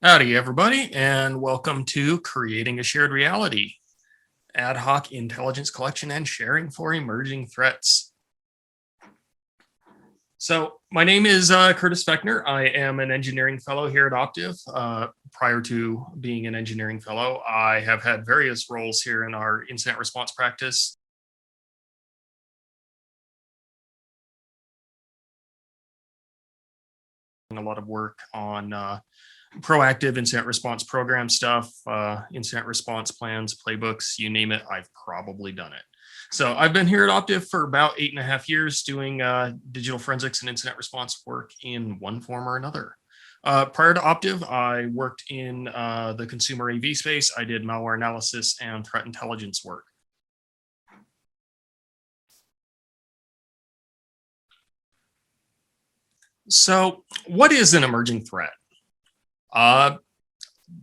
Howdy, everybody, and welcome to Creating a Shared Reality, Ad Hoc Intelligence Collection and Sharing for Emerging Threats. So, my name is Curtis Fechner. I am an engineering fellow here at Optiv. Prior to being an engineering fellow, I have had various roles here in our incident response practice. A lot of work on proactive incident response program stuff, incident response plans, playbooks, you name it, I've probably done it. So I've been here at Optiv for about 8.5 years doing digital forensics and incident response work in one form or another. Prior to Optiv, I worked in the consumer AV space. I did malware analysis and threat intelligence work. So, what is an emerging threat? Uh,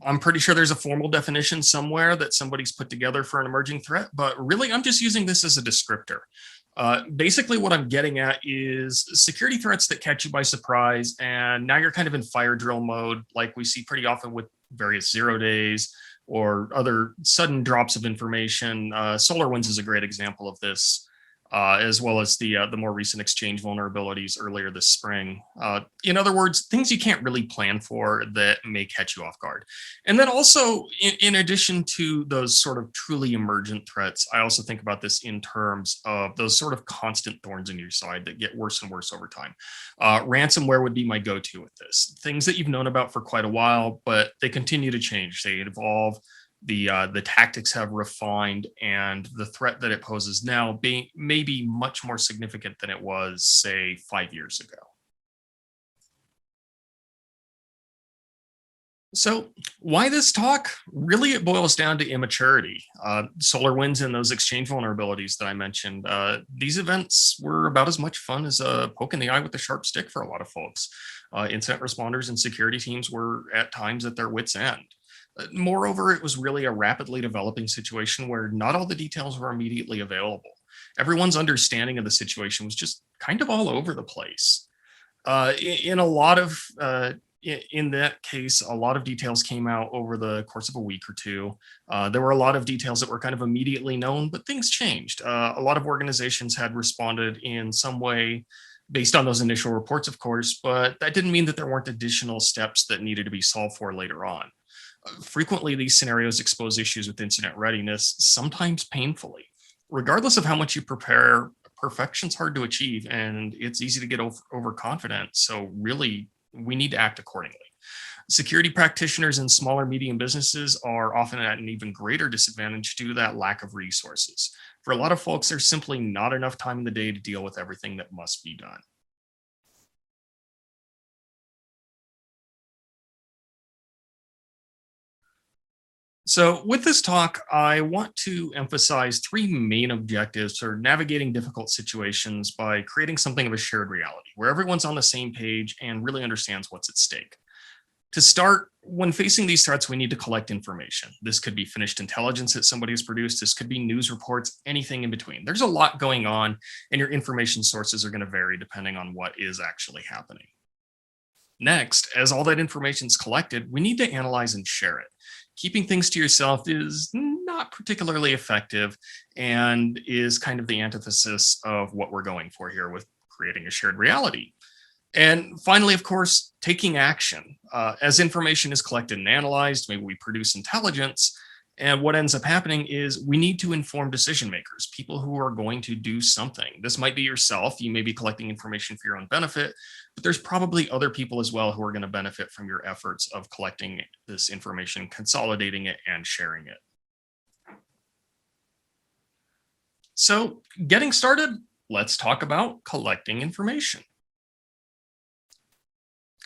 I'm pretty sure there's a formal definition somewhere that somebody's put together for an emerging threat, but really I'm just using this as a descriptor. Basically, what I'm getting at is security threats that catch you by surprise, and now you're kind of in fire drill mode, like we see pretty often with various 0 days or other sudden drops of information. Solarwinds is a great example of this, as well as the more recent exchange vulnerabilities earlier this spring. In other words, things you can't really plan for that may catch you off guard. And then also, in addition to those sort of truly emergent threats, I also think about this in terms of those sort of constant thorns in your side that get worse and worse over time. Ransomware would be my go-to with this. Things that you've known about for quite a while, but they continue to change. They evolve, the tactics have refined, and the threat that it poses now may be much more significant than it was, say, 5 years ago. So, why this talk? Really, it boils down to immaturity. SolarWinds and those exchange vulnerabilities that I mentioned, these events were about as much fun as a poke in the eye with a sharp stick for a lot of folks. Incident responders and security teams were at times at their wits' end. Moreover, it was really a rapidly developing situation where not all the details were immediately available. Everyone's understanding of the situation was just kind of all over the place. In a lot of in that case, a lot of details came out over the course of a week or two. There were a lot of details that were kind of immediately known, but things changed. A lot of organizations had responded in some way based on those initial reports, of course, but that didn't mean that there weren't additional steps that needed to be solved for later on. Frequently, these scenarios expose issues with incident readiness, sometimes painfully. Regardless of how much you prepare, perfection's hard to achieve, and it's easy to get overconfident. So, really, we need to act accordingly. Security practitioners in smaller medium businesses are often at an even greater disadvantage due to that lack of resources. For a lot of folks, there's simply not enough time in the day to deal with everything that must be done. So, with this talk, I want to emphasize three main objectives for navigating difficult situations by creating something of a shared reality where everyone's on the same page and really understands what's at stake. To start, when facing these threats, we need to collect information. This could be finished intelligence that somebody has produced, this could be news reports, anything in between. There's a lot going on, and your information sources are going to vary depending on what is actually happening. Next, as all that information is collected, we need to analyze and share it. Keeping things to yourself is not particularly effective and is kind of the antithesis of what we're going for here with creating a shared reality. And finally, of course, taking action. As information is collected and analyzed, maybe we produce intelligence. And what ends up happening is we need to inform decision makers, people who are going to do something. This might be yourself. You may be collecting information for your own benefit, but there's probably other people as well who are going to benefit from your efforts of collecting this information, consolidating it, and sharing it. So, getting started, let's talk about collecting information.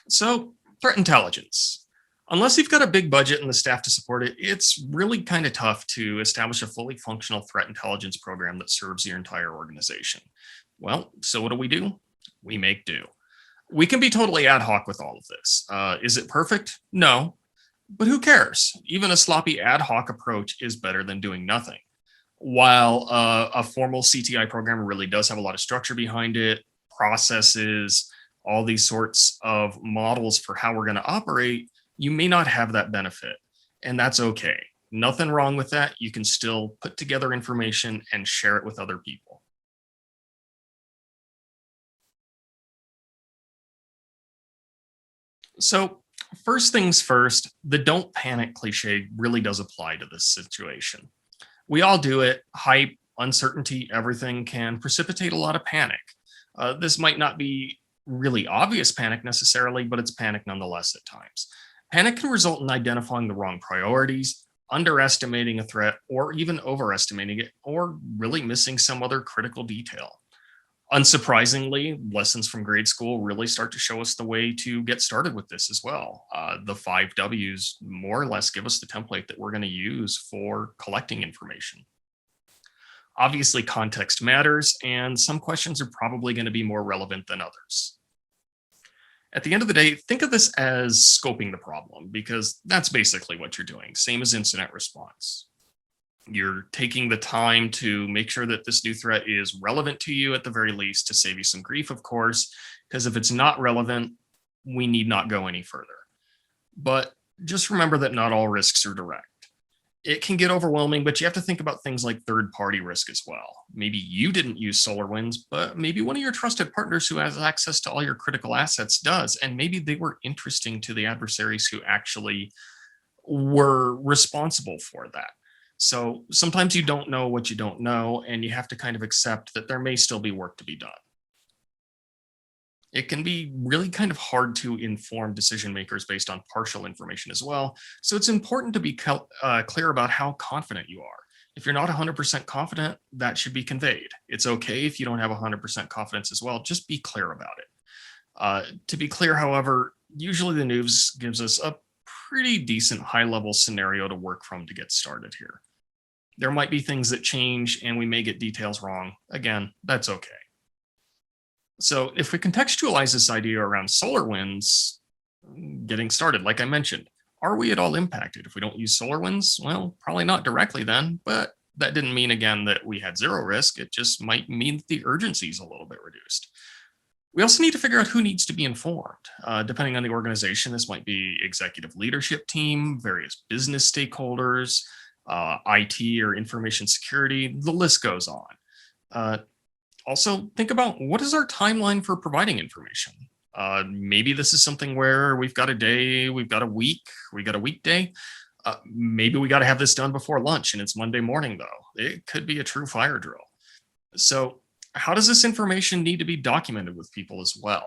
So, threat intelligence. Unless you've got a big budget and the staff to support it, it's really kind of tough to establish a fully functional threat intelligence program that serves your entire organization. Well, so what do? We make do. We can be totally ad hoc with all of this. Is it perfect? No, but who cares? Even a sloppy ad hoc approach is better than doing nothing. While a formal CTI program really does have a lot of structure behind it, processes, all these sorts of models for how we're going to operate, You may not have that benefit, and that's okay. Nothing wrong with that. You can still put together information and share it with other people. So, first things first, the don't panic cliche really does apply to this situation. We all do it. Hype, uncertainty, everything can precipitate a lot of panic. This might not be really obvious panic necessarily, but it's panic nonetheless at times. Panic can result in identifying the wrong priorities, underestimating a threat, or even overestimating it, or really missing some other critical detail. Unsurprisingly, lessons from grade school really start to show us the way to get started with this as well. The five W's more or less give us the template that we're going to use for collecting information. Obviously, context matters, and some questions are probably going to be more relevant than others. At the end of the day, think of this as scoping the problem because that's basically what you're doing, same as incident response. You're taking the time to make sure that this new threat is relevant to you at the very least to save you some grief, of course, because if it's not relevant, we need not go any further. But just remember that not all risks are direct. It can get overwhelming, but you have to think about things like third party risk as well. Maybe you didn't use Solarwinds, but maybe one of your trusted partners who has access to all your critical assets does. And maybe they were interesting to the adversaries who actually were responsible for that. So sometimes you don't know what you don't know, and you have to kind of accept that there may still be work to be done. It can be really kind of hard to inform decision makers based on partial information as well. So it's important to be clear about how confident you are. If you're not 100% confident, that should be conveyed. It's okay if you don't have 100% confidence as well. Just be clear about it. To be clear, however, usually the news gives us a pretty decent high level scenario to work from to get started here. There might be things that change and we may get details wrong. Again, that's okay. So if we contextualize this idea around SolarWinds, getting started, like I mentioned, are we at all impacted? If we don't use SolarWinds, well, probably not directly then, but that didn't mean again that we had zero risk. It just might mean that the urgency is a little bit reduced. We also need to figure out who needs to be informed. Depending on the organization, this might be executive leadership team, various business stakeholders, IT or information security, the list goes on. Also, think about what is our timeline for providing information? Maybe this is something where we've got a day, we've got a week, we got a weekday. Maybe we got to have this done before lunch and it's Monday morning, though. It could be a true fire drill. So, how does this information need to be documented with people as well?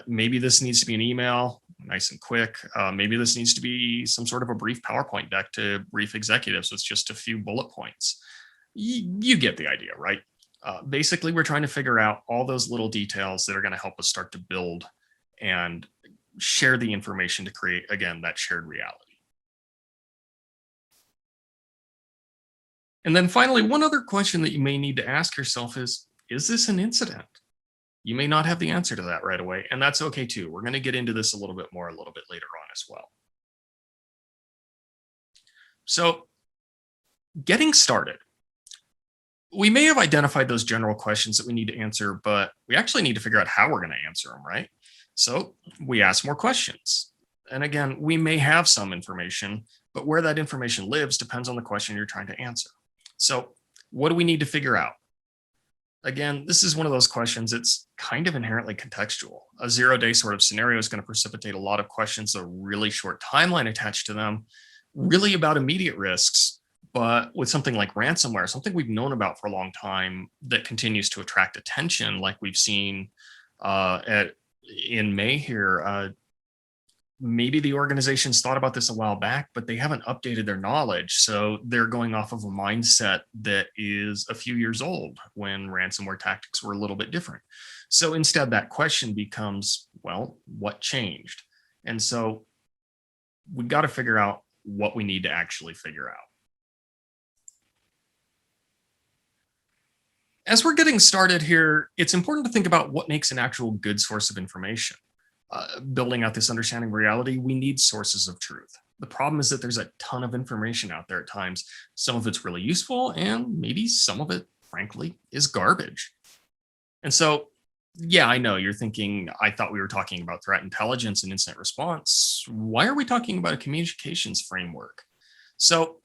Maybe this needs to be an email, nice and quick. Maybe this needs to be some sort of a brief PowerPoint deck to brief executives with just a few bullet points. You get the idea, right? Basically, we're trying to figure out all those little details that are going to help us start to build and share the information to create, again, that shared reality. And then finally, one other question that you may need to ask yourself is this an incident? You may not have the answer to that right away, and that's okay too. We're going to get into this a little bit more a little bit later on as well. So, getting started. We may have identified those general questions that we need to answer, but we actually need to figure out how we're going to answer them, right? So, we ask more questions. And again, we may have some information, but where that information lives depends on the question you're trying to answer. So, what do we need to figure out? Again, this is one of those questions, it's kind of inherently contextual. A 0-day sort of scenario is going to precipitate a lot of questions, a really short timeline attached to them, really about immediate risks. But with something like ransomware, something we've known about for a long time that continues to attract attention, like we've seen in May here, maybe the organizations thought about this a while back, but they haven't updated their knowledge. So they're going off of a mindset that is a few years old when ransomware tactics were a little bit different. So instead, that question becomes, well, what changed? And so we got to figure out what we need to actually figure out. As we're getting started here, it's important to think about what makes an actual good source of information. Building out this understanding of reality, we need sources of truth. The problem is that there's a ton of information out there at times. Some of it's really useful, and maybe some of it, frankly, is garbage. And so Yeah, I know. You're thinking, I thought we were talking about threat intelligence and incident response. Why are we talking about a communications framework? So,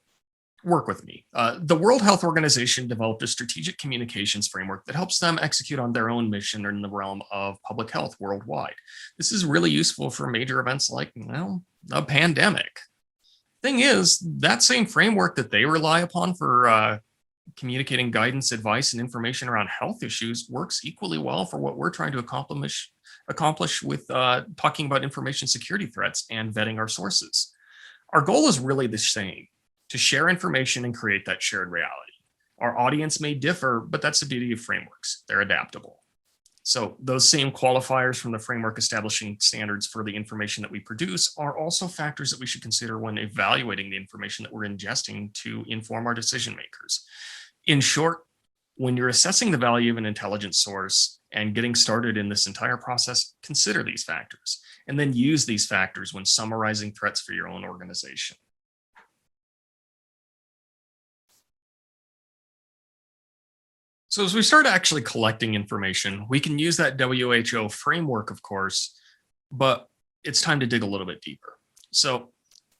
work with me. The World Health Organization developed a strategic communications framework that helps them execute on their own mission in the realm of public health worldwide. This is really useful for major events like, well, a pandemic. Thing is, that same framework that they rely upon for communicating guidance, advice, and information around health issues works equally well for what we're trying to accomplish with talking about information security threats and vetting our sources. Our goal is really the same: to share information and create that shared reality. Our audience may differ, but that's the beauty of frameworks. They're adaptable. So, those same qualifiers from the framework establishing standards for the information that we produce are also factors that we should consider when evaluating the information that we're ingesting to inform our decision makers. In short, when you're assessing the value of an intelligence source and getting started in this entire process, consider these factors and then use these factors when summarizing threats for your own organization. So, as we start actually collecting information, we can use that WHO framework, of course, but it's time to dig a little bit deeper. So,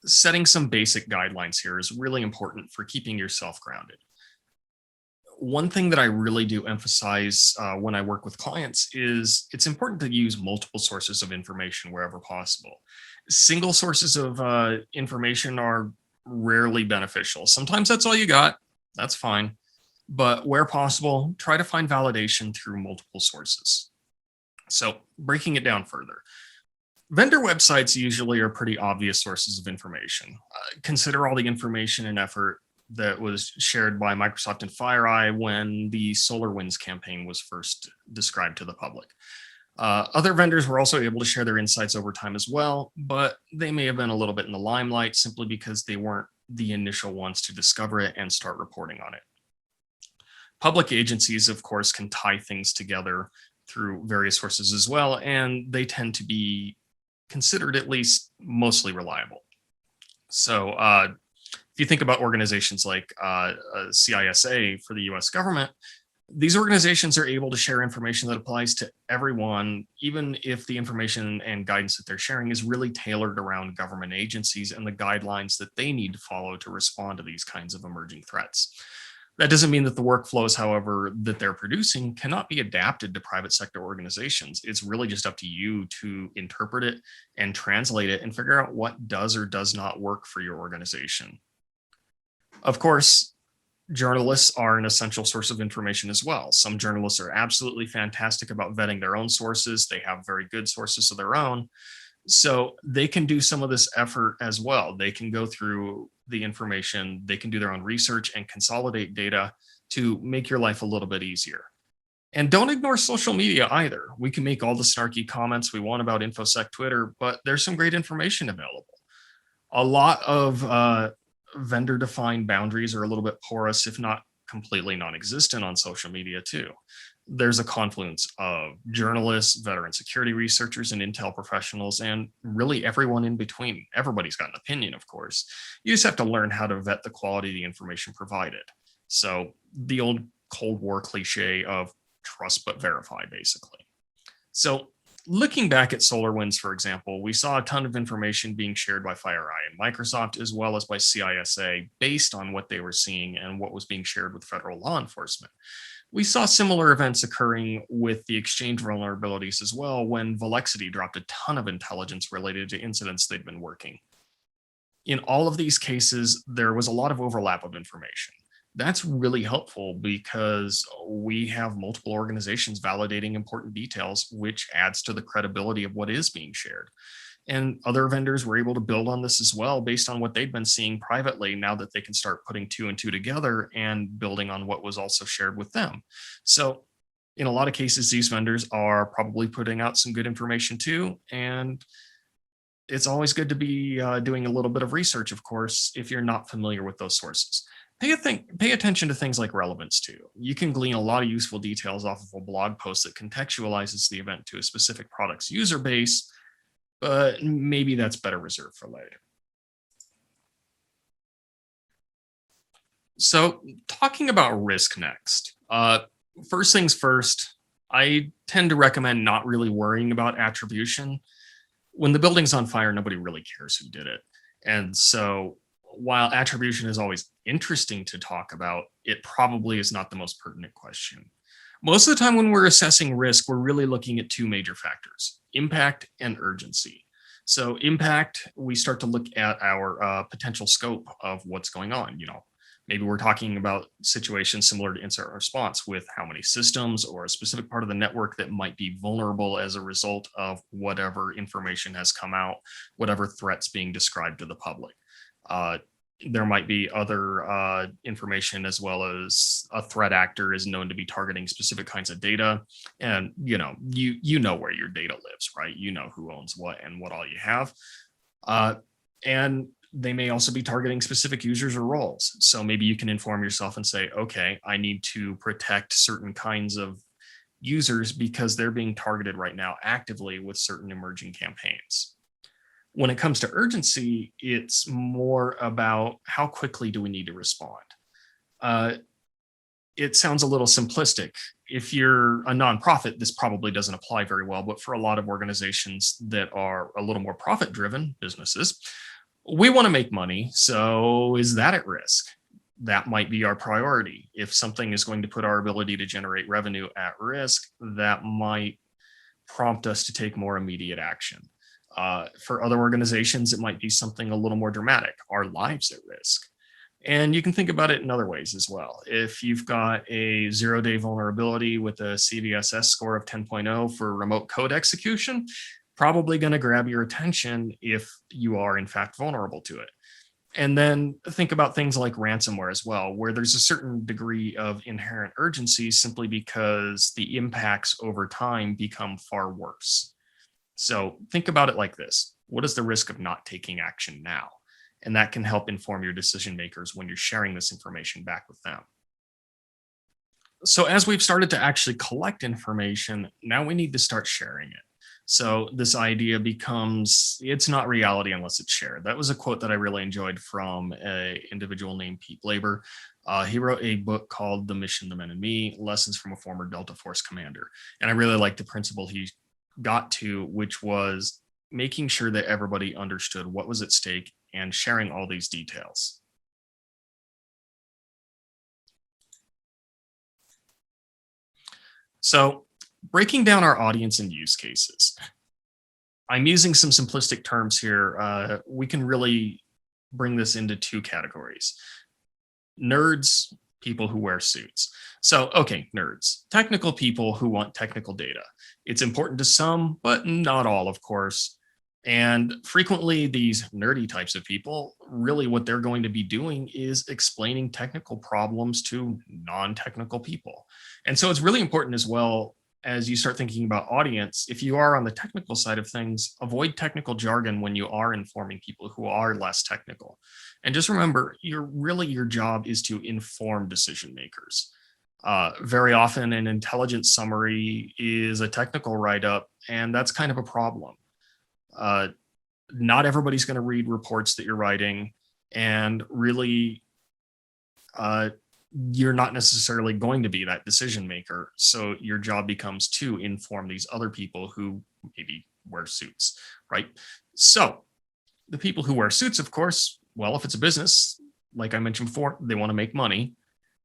setting some basic guidelines here is really important for keeping yourself grounded. One thing that I really do emphasize when I work with clients is it's important to use multiple sources of information wherever possible. Single sources of information are rarely beneficial. Sometimes that's all you got. That's fine. But where possible, try to find validation through multiple sources. So, breaking it down further, vendor websites usually are pretty obvious sources of information. Consider all the information and effort that was shared by Microsoft and FireEye when the Solarwinds campaign was first described to the public. Other vendors were also able to share their insights over time as well, but they may have been a little bit in the limelight simply because they weren't the initial ones to discover it and start reporting on it. Public agencies, of course, can tie things together through various sources as well, and they tend to be considered at least mostly reliable. So, if you think about organizations like CISA for the US government, these organizations are able to share information that applies to everyone, even if the information and guidance that they're sharing is really tailored around government agencies and the guidelines that they need to follow to respond to these kinds of emerging threats. That doesn't mean that the workflows, however, that they're producing cannot be adapted to private sector organizations. It's really just up to you to interpret it and translate it and figure out what does or does not work for your organization. Of course, journalists are an essential source of information as well. Some journalists are absolutely fantastic about vetting their own sources, they have very good sources of their own. So they can do some of this effort as well. They can go through the information, they can do their own research and consolidate data to make your life a little bit easier. And don't ignore social media either. We can make all the snarky comments we want about InfoSec Twitter, but there's some great information available. A lot of vendor defined boundaries are a little bit porous, if not completely non existent on social media, too. There's a confluence of journalists, veteran security researchers, and intel professionals, and really everyone in between. Everybody's got an opinion, of course. You just have to learn how to vet the quality of the information provided. So, the old Cold War cliche of trust but verify, basically. So, looking back at SolarWinds, for example, we saw a ton of information being shared by FireEye and Microsoft, as well as by CISA, based on what they were seeing and what was being shared with federal law enforcement. We saw similar events occurring with the Exchange vulnerabilities as well, when Velexity dropped a ton of intelligence related to incidents they'd been working. In all of these cases, there was a lot of overlap of information. That's really helpful because we have multiple organizations validating important details, which adds to the credibility of what is being shared. And other vendors were able to build on this as well based on what they'd been seeing privately, now that they can start putting two and two together and building on what was also shared with them. So, in a lot of cases, these vendors are probably putting out some good information too. And it's always good to be doing a little bit of research, of course, if you're not familiar with those sources. Pay attention to things like relevance too. You can glean a lot of useful details off of a blog post that contextualizes the event to a specific product's user base, but maybe that's better reserved for later. So, talking about risk next. First things first, I tend to recommend not really worrying about attribution. When the building's on fire, nobody really cares who did it. And so while attribution is always interesting to talk about, it probably is not the most pertinent question. Most of the time when we're assessing risk, we're really looking at two major factors, impact and urgency. So impact, we start to look at our potential scope of what's going on. Maybe we're talking about situations similar to incident response with how many systems or a specific part of the network that might be vulnerable as a result of whatever information has come out, whatever threats being described to the public. There might be other information as well as a threat actor is known to be targeting specific kinds of data. And, you know where your data lives, right? You know who owns what and what all you have. And they may also be targeting specific users or roles. So maybe you can inform yourself and say, okay, I need to protect certain kinds of users because they're being targeted right now actively with certain emerging campaigns. When it comes to urgency, it's more about how quickly do we need to respond. It sounds a little simplistic. If you're a nonprofit, this probably doesn't apply very well, but for a lot of organizations that are a little more profit-driven businesses, we want to make money. So is that at risk? That might be our priority. If something is going to put our ability to generate revenue at risk, that might prompt us to take more immediate action. For other organizations, it might be something a little more dramatic, our lives at risk. And you can think about it in other ways as well. If you've got a 0-day vulnerability with a CVSS score of 10.0 for remote code execution, probably going to grab your attention if you are in fact vulnerable to it. And then think about things like ransomware as well, where there's a certain degree of inherent urgency simply because the impacts over time become far worse. So think about it like this. What is the risk of not taking action now? And that can help inform your decision makers when you're sharing this information back with them. So as we've started to actually collect information, now we need to start sharing it. So this idea becomes, it's not reality unless it's shared. That was a quote that I really enjoyed from an individual named Pete Blaber. He wrote a book called The Mission, the Men and Me, Lessons from a Former Delta Force Commander. And I really liked the principle he got to, which was making sure that everybody understood what was at stake and sharing all these details. So breaking down our audience and use cases. I'm using some simplistic terms here. We can really bring this into two categories. Nerds, people who wear suits. So, okay, nerds, technical people who want technical data. It's important to some, but not all, of course. And frequently these nerdy types of people, really what they're going to be doing is explaining technical problems to non-technical people. And so it's really important as well, as you start thinking about audience, if you are on the technical side of things, avoid technical jargon when you are informing people who are less technical. And just remember, your job is to inform decision makers. Very often an intelligence summary is a technical write-up, and that's kind of a problem. Not everybody's going to read reports that you're writing, and really, you're not necessarily going to be that decision maker. So your job becomes to inform these other people who maybe wear suits, right? So the people who wear suits, of course, well, if it's a business, like I mentioned before, they want to make money.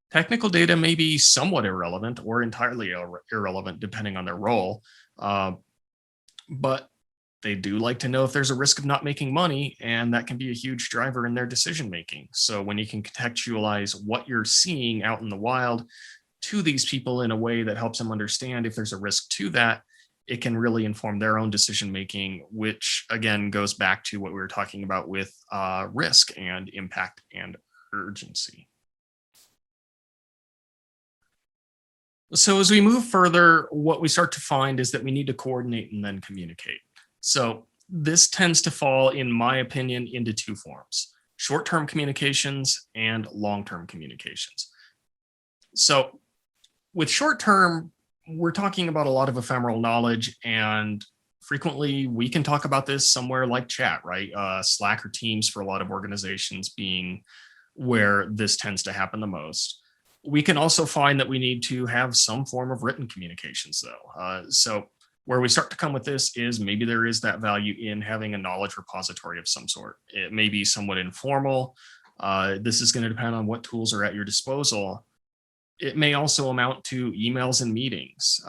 Technical data may be somewhat irrelevant or entirely irrelevant, depending on their role. But they do like to know if there's a risk of not making money, and that can be a huge driver in their decision making. So when you can contextualize what you're seeing out in the wild to these people in a way that helps them understand if there's a risk to that, it can really inform their own decision making, which again goes back to what we were talking about with risk and impact and urgency. So as we move further, what we start to find is that we need to coordinate and then communicate. So this tends to fall, in my opinion, into two forms: short-term communications and long-term communications. So with short-term, we're talking about a lot of ephemeral knowledge, and frequently we can talk about this somewhere like chat, right? Slack or Teams for a lot of organizations being where this tends to happen the most. We can also find that we need to have some form of written communications, though. So where we start to come with this is maybe there is that value in having a knowledge repository of some sort. It may be somewhat informal. This is going to depend on what tools are at your disposal. It may also amount to emails and meetings.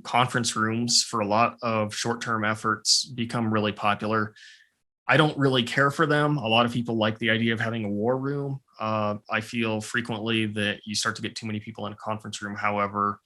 Conference rooms for a lot of short-term efforts become really popular. I don't really care for them. A lot of people like the idea of having a war room. I feel frequently that you start to get too many people in a conference room. However,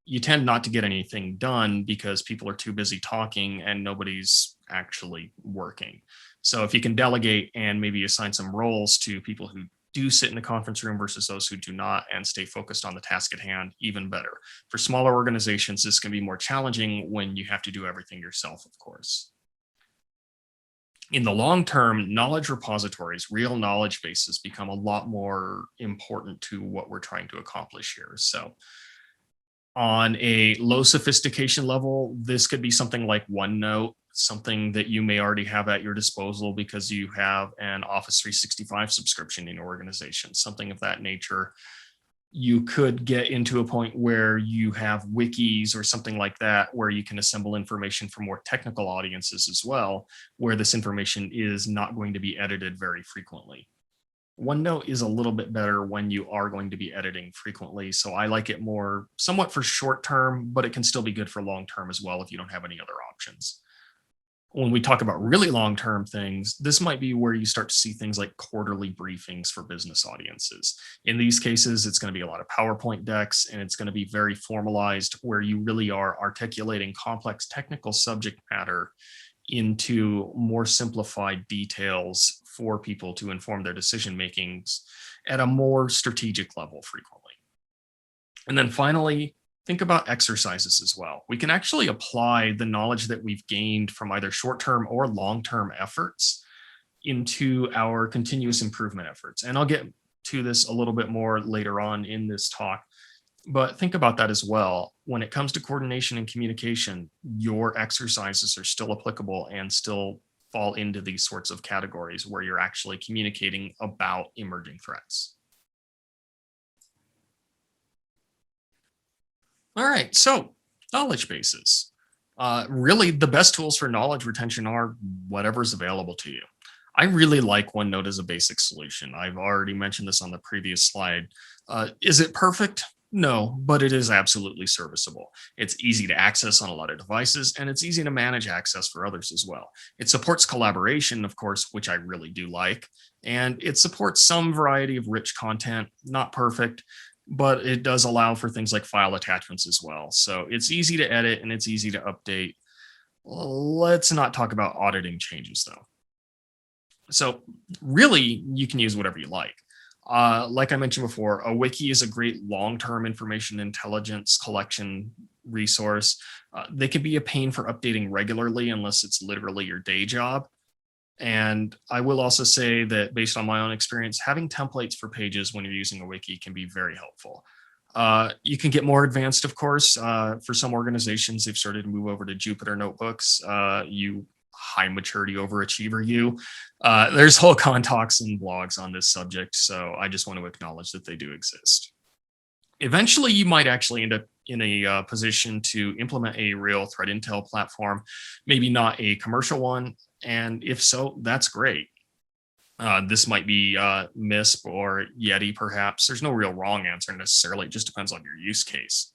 you tend not to get anything done because people are too busy talking and nobody's actually working. So if you can delegate and maybe assign some roles to people who do sit in the conference room versus those who do not and stay focused on the task at hand, even better. For smaller organizations, this can be more challenging when you have to do everything yourself, of course. In the long term, knowledge repositories, real knowledge bases become a lot more important to what we're trying to accomplish here. So on a low sophistication level, this could be something like OneNote, something that you may already have at your disposal because you have an Office 365 subscription in your organization, something of that nature. You could get into a point where you have wikis or something like that, where you can assemble information for more technical audiences as well, where this information is not going to be edited very frequently. OneNote is a little bit better when you are going to be editing frequently. So I like it more somewhat for short term, but it can still be good for long term as well if you don't have any other options. When we talk about really long term things, this might be where you start to see things like quarterly briefings for business audiences. In these cases, it's going to be a lot of PowerPoint decks and it's going to be very formalized where you really are articulating complex technical subject matter into more simplified details for people to inform their decision makings at a more strategic level frequently. And then finally, think about exercises as well. We can actually apply the knowledge that we've gained from either short-term or long-term efforts into our continuous improvement efforts. And I'll get to this a little bit more later on in this talk. But think about that as well. When it comes to coordination and communication, your exercises are still applicable and still fall into these sorts of categories where you're actually communicating about emerging threats. All right, so knowledge bases. Really, the best tools for knowledge retention are whatever's available to you. I really like OneNote as a basic solution. I've already mentioned this on the previous slide. Is it perfect? No, but it is absolutely serviceable. It's easy to access on a lot of devices, and it's easy to manage access for others as well. It supports collaboration, of course, which I really do like, and it supports some variety of rich content, not perfect, but it does allow for things like file attachments as well. So it's easy to edit and it's easy to update. Let's not talk about auditing changes though. So really, you can use whatever you like. Like I mentioned before, a wiki is a great long-term information intelligence collection resource. They can be a pain for updating regularly unless it's literally your day job. And I will also say that based on my own experience, having templates for pages when you're using a wiki can be very helpful. You can get more advanced, of course. For some organizations, they've started to move over to Jupyter notebooks. You high maturity overachiever you. There's whole talks and blogs on this subject, so I just want to acknowledge that they do exist. Eventually, you might actually end up in a position to implement a real threat intel platform, maybe not a commercial one, and if so, that's great. This might be MISP or Yeti, perhaps. There's no real wrong answer necessarily. It just depends on your use case.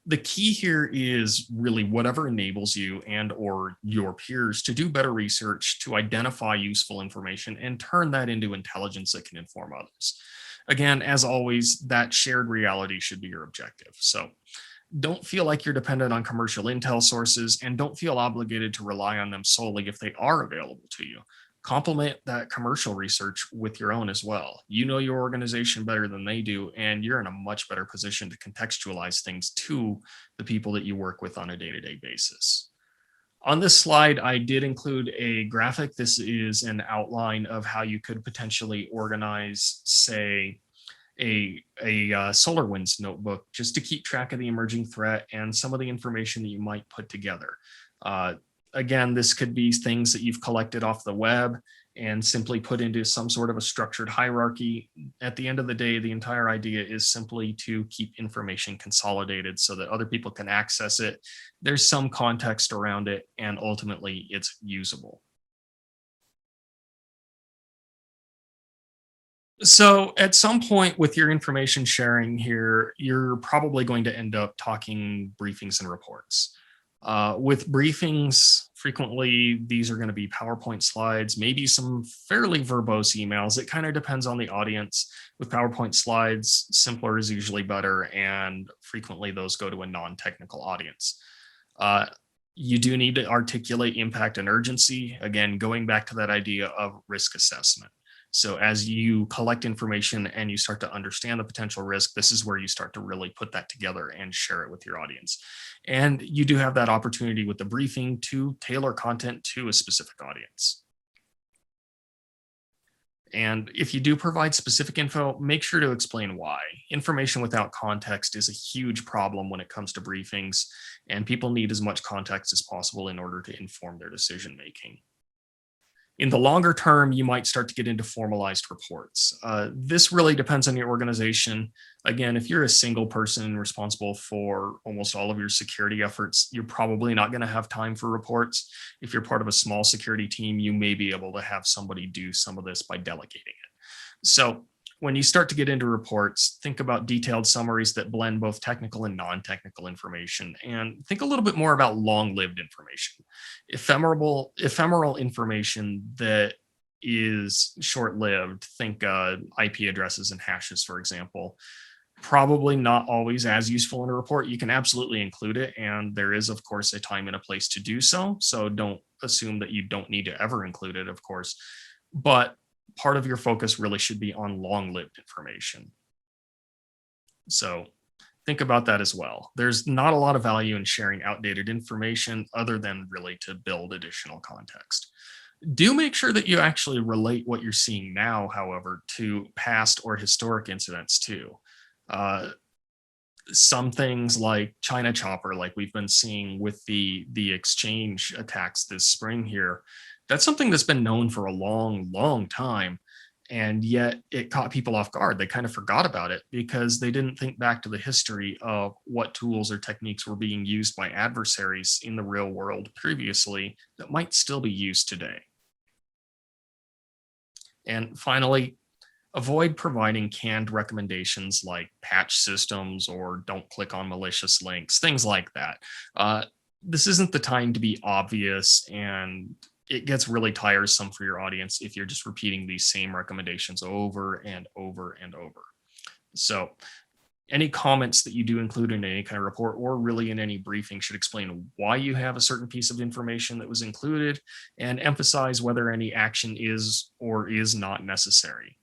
The key here is really whatever enables you and or your peers to do better research, to identify useful information and turn that into intelligence that can inform others. Again, as always, that shared reality should be your objective. So don't feel like you're dependent on commercial intel sources and don't feel obligated to rely on them solely if they are available to you. Complement that commercial research with your own as well. You know your organization better than they do, and you're in a much better position to contextualize things to the people that you work with on a day-to-day basis. On this slide, I did include a graphic. This is an outline of how you could potentially organize, say, a Solarwinds notebook just to keep track of the emerging threat and some of the information that you might put together. Again, this could be things that you've collected off the web and simply put into some sort of a structured hierarchy. At the end of the day, the entire idea is simply to keep information consolidated so that other people can access it. There's some context around it, and ultimately it's usable. So at some point with your information sharing here, you're probably going to end up talking briefings and reports. With briefings, frequently these are going to be PowerPoint slides, maybe some fairly verbose emails. It kind of depends on the audience. With PowerPoint slides, simpler is usually better, and frequently those go to a non-technical audience. Uh, you do need to articulate impact and urgency. Again, going back to that idea of risk assessment. So as you collect information and you start to understand the potential risk, this is where you start to really put that together and share it with your audience. And you do have that opportunity with the briefing to tailor content to a specific audience. And if you do provide specific info, make sure to explain why. Information without context is a huge problem when it comes to briefings, and people need as much context as possible in order to inform their decision making. In the longer term, you might start to get into formalized reports. This really depends on your organization. Again, if you're a single person responsible for almost all of your security efforts, you're probably not going to have time for reports. If you're part of a small security team, you may be able to have somebody do some of this by delegating it. So when you start to get into reports, think about detailed summaries that blend both technical and non-technical information, and think a little bit more about long-lived information. Ephemeral information that is short-lived, think IP addresses and hashes, for example, probably not always as useful in a report. You can absolutely include it, and there is, of course, a time and a place to do so. So don't assume that you don't need to ever include it, of course. But part of your focus really should be on long-lived information. So think about that as well. There's not a lot of value in sharing outdated information other than really to build additional context. Do make sure that you actually relate what you're seeing now, however, to past or historic incidents too. Uh, some things like China Chopper, like we've been seeing with the exchange attacks this spring here, that's something that's been known for a long time, and yet it caught people off guard. They kind of forgot about it because they didn't think back to the history of what tools or techniques were being used by adversaries in the real world previously that might still be used today. And finally, avoid providing canned recommendations like patch systems or don't click on malicious links, things like that. This isn't the time to be obvious, and it gets really tiresome for your audience if you're just repeating these same recommendations over and over and over. So any comments that you do include in any kind of report or really in any briefing should explain why you have a certain piece of information that was included and emphasize whether any action is or is not necessary.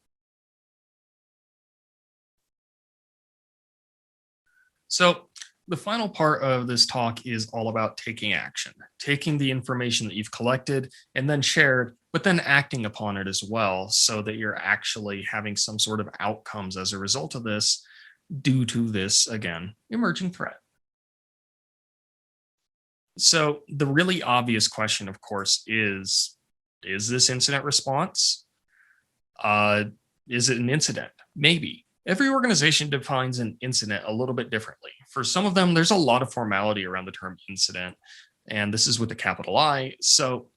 So the final part of this talk is all about taking action, taking the information that you've collected and then shared, but then acting upon it as well so that you're actually having some sort of outcomes as a result of this due to this, again, emerging threat. So the really obvious question, of course, is this incident response? Uh, is it an incident? Maybe. Every organization defines an incident a little bit differently. For some of them, there's a lot of formality around the term incident, and this is with a capital I. So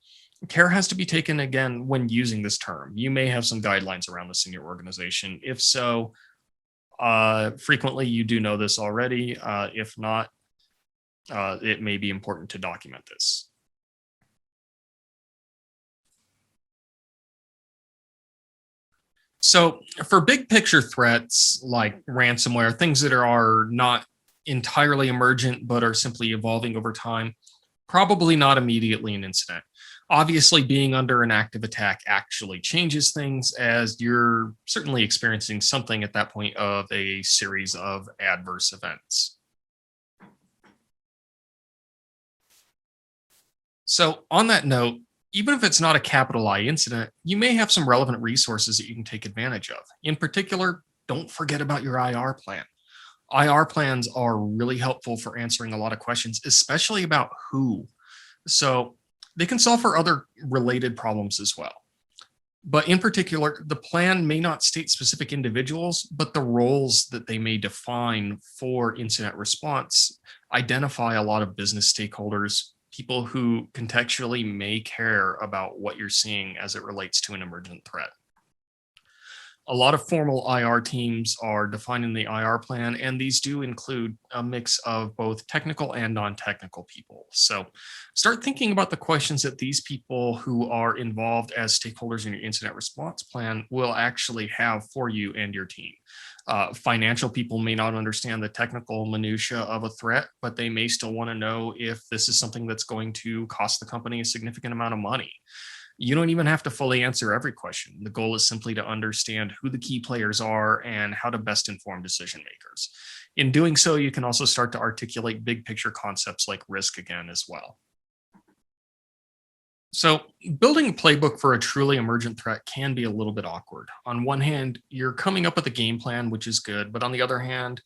care has to be taken again when using this term. You may have some guidelines around this in your organization. If so, frequently you do know this already. If not, it may be important to document this. So for big picture threats like ransomware, things that are not entirely emergent but are simply evolving over time, probably not immediately an incident. Obviously, being under an active attack actually changes things as you're certainly experiencing something at that point of a series of adverse events. So on that note, even if it's not a capital I incident, you may have some relevant resources that you can take advantage of. In particular, don't forget about your IR plan. IR plans are really helpful for answering a lot of questions, especially about who. So they can solve for other related problems as well. But in particular, the plan may not state specific individuals, but the roles that they may define for incident response identify a lot of business stakeholders, people who contextually may care about what you're seeing as it relates to an emergent threat. A lot of formal IR teams are defining the IR plan, and these do include a mix of both technical and non-technical people. So start thinking about the questions that these people who are involved as stakeholders in your incident response plan will actually have for you and your team. Financial people may not understand the technical minutia of a threat, but they may still want to know if this is something that's going to cost the company a significant amount of money. You don't even have to fully answer every question. The goal is simply to understand who the key players are and how to best inform decision makers. In doing so, you can also start to articulate big picture concepts like risk again as well. So, building a playbook for a truly emergent threat can be a little bit awkward. On one hand, you're coming up with a game plan, which is good, but on the other hand,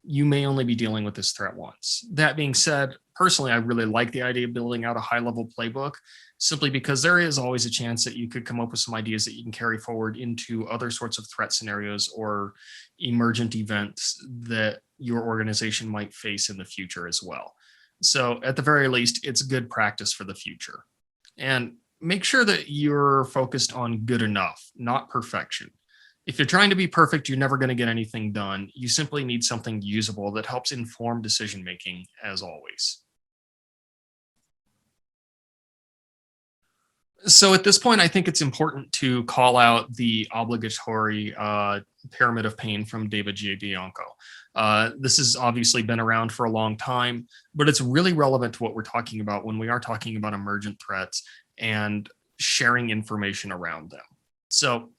you may only be dealing with this threat once. That being said, personally, I really like the idea of building out a high level playbook simply because there is always a chance that you could come up with some ideas that you can carry forward into other sorts of threat scenarios or emergent events that your organization might face in the future as well. So, at the very least, it's good practice for the future. And make sure that you're focused on good enough, not perfection. If you're trying to be perfect, you're never going to get anything done. You simply need something usable that helps inform decision making, as always. So at this point, I think it's important to call out the obligatory pyramid of pain from David J. Bianco. This has obviously been around for a long time, but it's really relevant to what we're talking about when we are talking about emergent threats and sharing information around them. So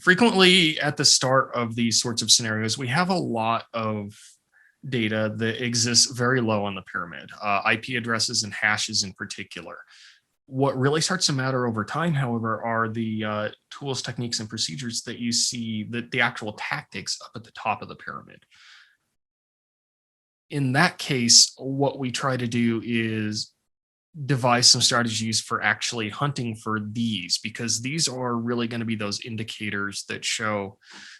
frequently at the start of these sorts of scenarios, we have a lot of data that exists very low on the pyramid, IP addresses and hashes in particular. What really starts to matter over time, however, are the tools, techniques, and procedures that you see, that the actual tactics up at the top of the pyramid. In that case, what we try to do is devise some strategies for actually hunting for these, because these are really going to be those indicators that show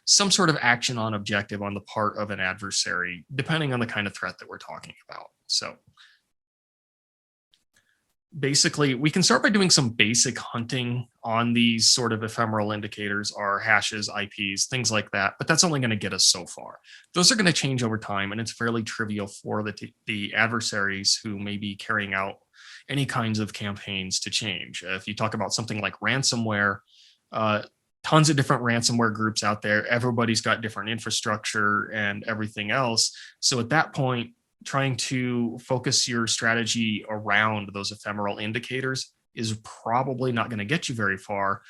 some sort of action on objective on the part of an adversary, depending on the kind of threat that we're talking about. So basically, we can start by doing some basic hunting on these sort of ephemeral indicators, our hashes, IPs, things like that. But that's only going to get us so far. Those are going to change over time, and it's fairly trivial for the adversaries who may be carrying out any kinds of campaigns to change. If you talk about something like ransomware, uh, tons of different ransomware groups out there, everybody's got different infrastructure and everything else. So at that point, trying to focus your strategy around those ephemeral indicators is probably not going to get you very far.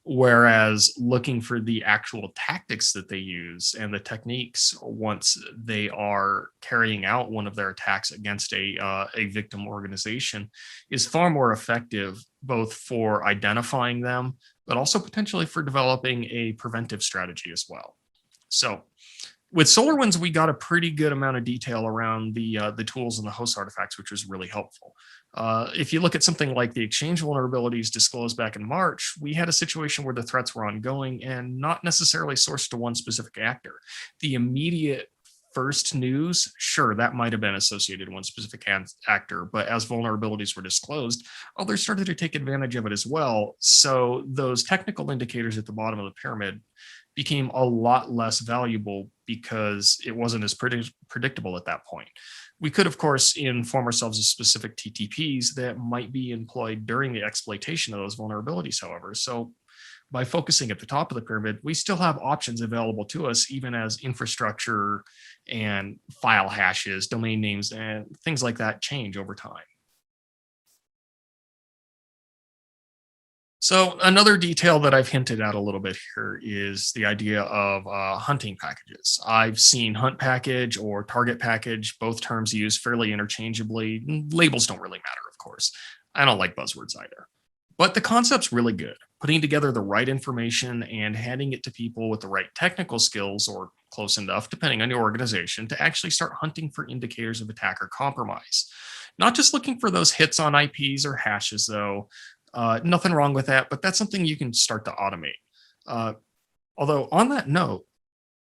Whereas looking for the actual tactics that they use and the techniques once they are carrying out one of their attacks against a victim organization is far more effective, both for identifying them, but also potentially for developing a preventive strategy as well. So with SolarWinds, we got a pretty good amount of detail around the tools and the host artifacts, which was really helpful. If you look at something like the Exchange vulnerabilities disclosed back in March, we had a situation where the threats were ongoing and not necessarily sourced to one specific actor. The immediate first news, sure, that might have been associated to one specific actor, but as vulnerabilities were disclosed, others started to take advantage of it as well. So those technical indicators at the bottom of the pyramid became a lot less valuable because it wasn't as predictable at that point. We could, of course, inform ourselves of specific TTPs that might be employed during the exploitation of those vulnerabilities, however. So by focusing at the top of the pyramid, we still have options available to us, even as infrastructure and file hashes, domain names, and things like that change over time. So another detail that I've hinted at a little bit here is the idea of hunting packages. I've seen hunt package or target package, both terms used fairly interchangeably. Labels don't really matter, of course. I don't like buzzwords either. But the concept's really good. Putting together the right information and handing it to people with the right technical skills, or close enough, depending on your organization, to actually start hunting for indicators of attack or compromise. Not just looking for those hits on IPs or hashes, though, Nothing wrong with that, but that's something you can start to automate. Uh, Although, on that note,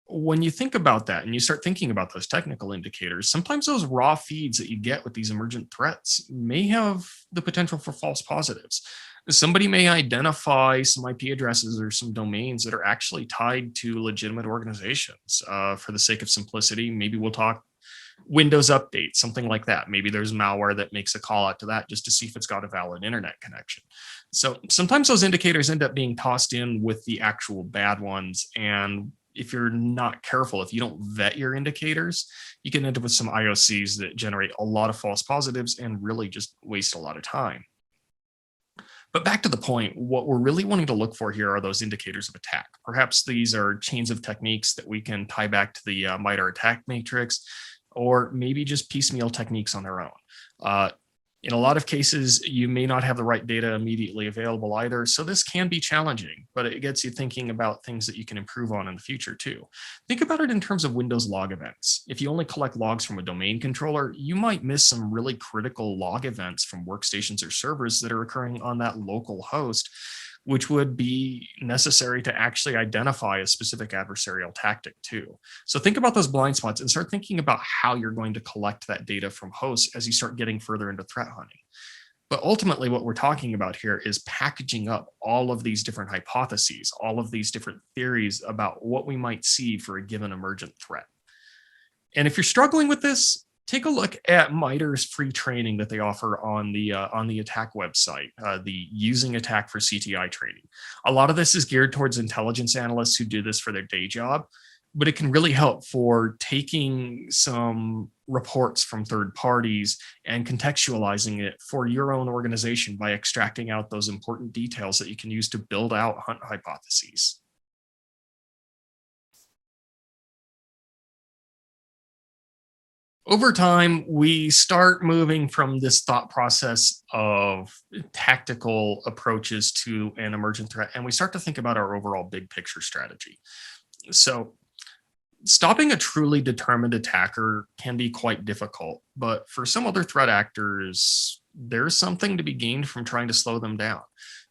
when you think about that and you start thinking about those technical indicators, sometimes those raw feeds that you get with these emergent threats may have the potential for false positives. Somebody may identify some IP addresses or some domains that are actually tied to legitimate organizations. For the sake of simplicity, maybe we'll talk Windows Update, something like that. Maybe there's malware that makes a call out to that just to see if it's got a valid internet connection. So sometimes those indicators end up being tossed in with the actual bad ones. And if you're not careful, if you don't vet your indicators, you can end up with some IOCs that generate a lot of false positives and really just waste a lot of time. But back to the point, what we're really wanting to look for here are those indicators of attack. Perhaps these are chains of techniques that we can tie back to the MITRE attack matrix, or maybe just piecemeal techniques on their own. In a lot of cases, you may not have the right data immediately available either, so this can be challenging, but it gets you thinking about things that you can improve on in the future too. Think about it in terms of Windows log events. If you only collect logs from a domain controller, you might miss some really critical log events from workstations or servers that are occurring on that local host, which would be necessary to actually identify a specific adversarial tactic too. So think about those blind spots and start thinking about how you're going to collect that data from hosts as you start getting further into threat hunting. But ultimately, what we're talking about here is packaging up all of these different hypotheses, all of these different theories about what we might see for a given emergent threat. And if you're struggling with this, take a look at MITRE's free training that they offer on the attack website, the Using Attack for CTI training. A lot of this is geared towards intelligence analysts who do this for their day job, but it can really help for taking some reports from third parties and contextualizing it for your own organization by extracting out those important details that you can use to build out hunt hypotheses. Over time, we start moving from this thought process of tactical approaches to an emergent threat, and we start to think about our overall big picture strategy. So, stopping a truly determined attacker can be quite difficult, but for some other threat actors, there's something to be gained from trying to slow them down.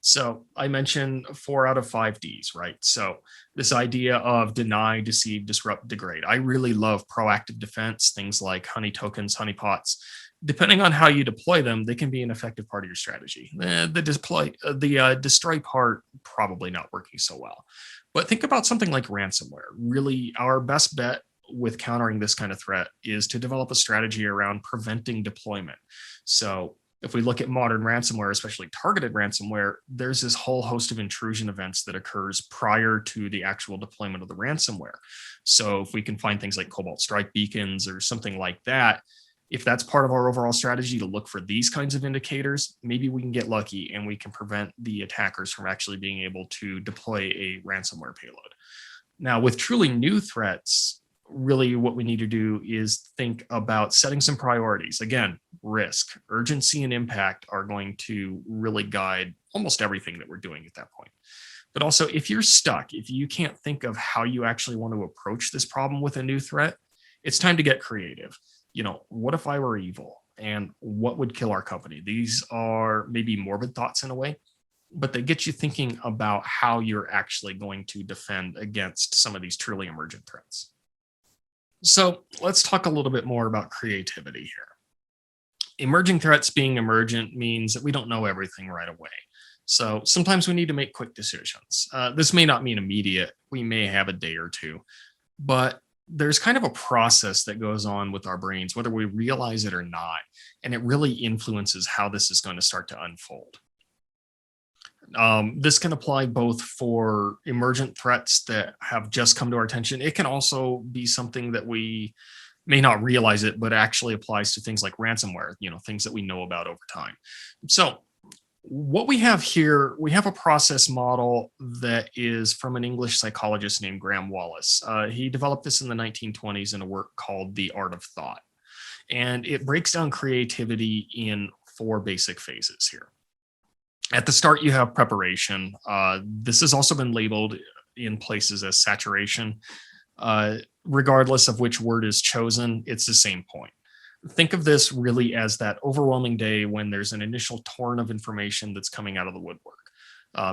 So I mentioned 4 out of 5 Ds, right? So this idea of deny, deceive, disrupt, degrade. I really love proactive defense, things like honey tokens, honeypots. Depending on how you deploy them, they can be an effective part of your strategy. The destroy part probably not working so well. But think about something like ransomware. Really, our best bet with countering this kind of threat is to develop a strategy around preventing deployment. So if we look at modern ransomware, especially targeted ransomware, there's this whole host of intrusion events that occurs prior to the actual deployment of the ransomware. So if we can find things like Cobalt Strike beacons or something like that, if that's part of our overall strategy to look for these kinds of indicators, maybe we can get lucky and we can prevent the attackers from actually being able to deploy a ransomware payload. Now, with truly new threats, really what we need to do is think about setting some priorities. Again, risk, urgency, and impact are going to really guide almost everything that we're doing at that point. But also, if you're stuck, if you can't think of how you actually want to approach this problem with a new threat, it's time to get creative. What if I were evil? And what would kill our company? These are maybe morbid thoughts in a way, but they get you thinking about how you're actually going to defend against some of these truly emergent threats. So let's talk a little bit more about creativity here. Emerging threats being emergent means that we don't know everything right away. So sometimes we need to make quick decisions. This may not mean immediate. We may have a day or two, but there's kind of a process that goes on with our brains, whether we realize it or not, and it really influences how this is going to start to unfold. This can apply both for emergent threats that have just come to our attention. It can also be something that we may not realize it, but actually applies to things like ransomware, things that we know about over time. So what we have here, we have a process model that is from an English psychologist named Graham Wallace. He developed this in the 1920s in a work called The Art of Thought. And it breaks down creativity in 4 basic phases here. At the start, you have preparation. This has also been labeled in places as saturation. Regardless of which word is chosen, it's the same point. Think of this really as that overwhelming day when there's an initial torrent of information that's coming out of the woodwork.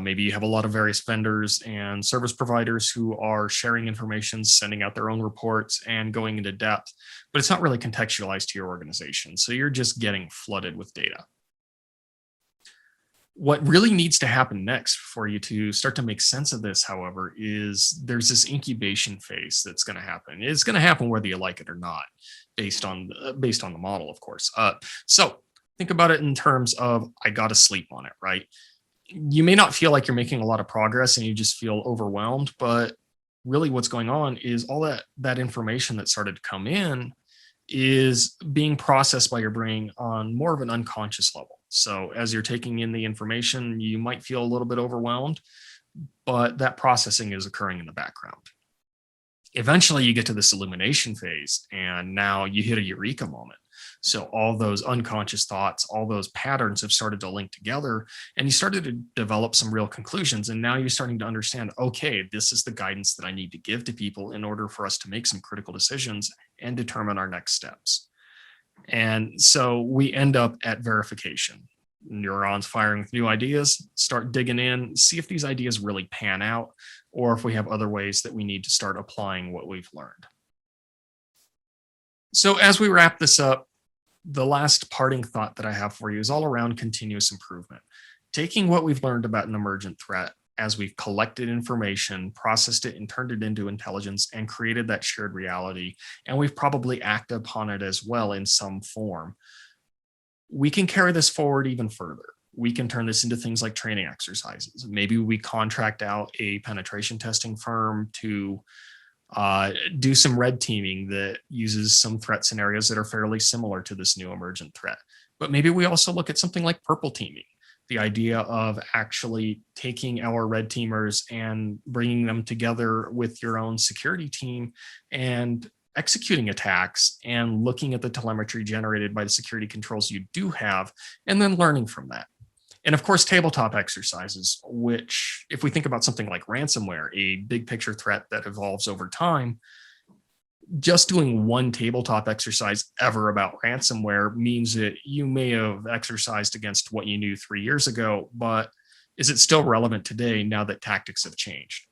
Maybe you have a lot of various vendors and service providers who are sharing information, sending out their own reports, and going into depth, but it's not really contextualized to your organization. So you're just getting flooded with data. What really needs to happen next for you to start to make sense of this, however, is there's this incubation phase that's going to happen. It's going to happen whether you like it or not, based on the model, of course. So think about it in terms of I got to sleep on it, right? You may not feel like you're making a lot of progress and you just feel overwhelmed, but really what's going on is all that information that started to come in is being processed by your brain on more of an unconscious level. So as you're taking in the information, you might feel a little bit overwhelmed, but that processing is occurring in the background. Eventually you get to this illumination phase and now you hit a eureka moment. So all those unconscious thoughts, all those patterns have started to link together and you started to develop some real conclusions. And now you're starting to understand, okay, this is the guidance that I need to give to people in order for us to make some critical decisions and determine our next steps. And so we end up at verification. Neurons firing with new ideas, start digging in, see if these ideas really pan out, or if we have other ways that we need to start applying what we've learned. So as we wrap this up, the last parting thought that I have for you is all around continuous improvement. Taking what we've learned about an emergent threat as we've collected information, processed it, and turned it into intelligence and created that shared reality, and we've probably acted upon it as well in some form, we can carry this forward even further. We can turn this into things like training exercises. Maybe we contract out a penetration testing firm to do some red teaming that uses some threat scenarios that are fairly similar to this new emergent threat. But maybe we also look at something like purple teaming, the idea of actually taking our red teamers and bringing them together with your own security team and executing attacks and looking at the telemetry generated by the security controls you do have, and then learning from that. And of course, tabletop exercises, which if we think about something like ransomware, a big picture threat that evolves over time, just doing one tabletop exercise ever about ransomware means that you may have exercised against what you knew 3 years ago, but is it still relevant today now that tactics have changed?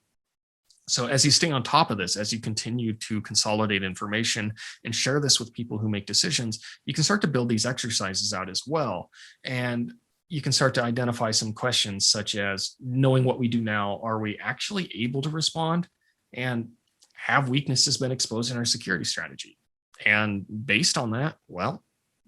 So as you stay on top of this, as you continue to consolidate information and share this with people who make decisions, you can start to build these exercises out as well. And you can start to identify some questions such as, knowing what we do now, are we actually able to respond? And have weaknesses been exposed in our security strategy? And based on that, well,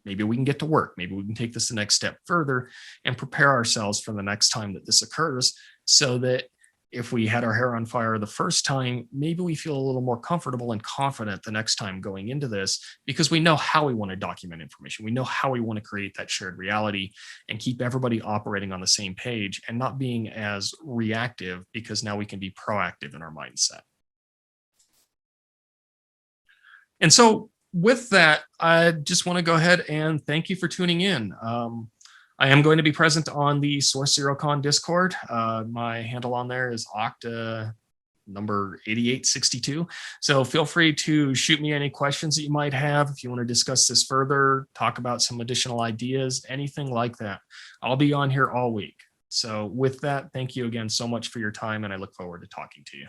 maybe we can get to work. Maybe we can take this the next step further and prepare ourselves for the next time that this occurs, so that if we had our hair on fire the first time, maybe we feel a little more comfortable and confident the next time going into this, because we know how we want to document information. We know how we want to create that shared reality and keep everybody operating on the same page and not being as reactive, because now we can be proactive in our mindset. And so with that, I just want to go ahead and thank you for tuning in. I am going to be present on the Source ZeroCon Discord. My handle on there is Octa number 8862. So feel free to shoot me any questions that you might have. If you want to discuss this further, talk about some additional ideas, anything like that. I'll be on here all week. So with that, thank you again so much for your time, and I look forward to talking to you.